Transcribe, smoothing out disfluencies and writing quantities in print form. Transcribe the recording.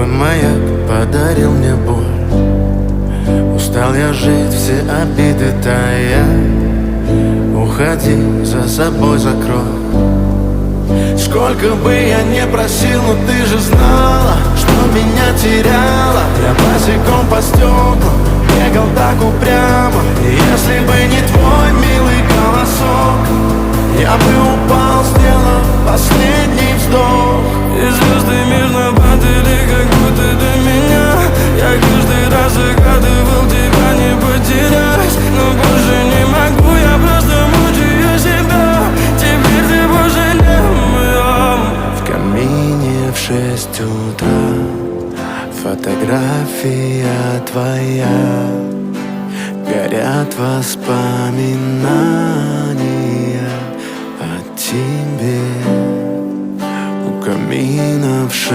маяк подарил мне боль. Устал я жить, все обиды тая. Уходи, за собой закрой. Сколько бы я не просил, но ты же знала, что меня теряла. Я босиком по стеклам бегал так упрямо. И если бы не твой милый голосок, я бы упал, сделав последний вздох. И звезды мирно падали, как будто до меня. Я каждый раз загадывал тебя не потерять, но больше не могу, я просто мучаю себя. Теперь ты больше не моя. В камине в 6 утра фотография твоя. Горят воспоминания о тебе. У камина в 6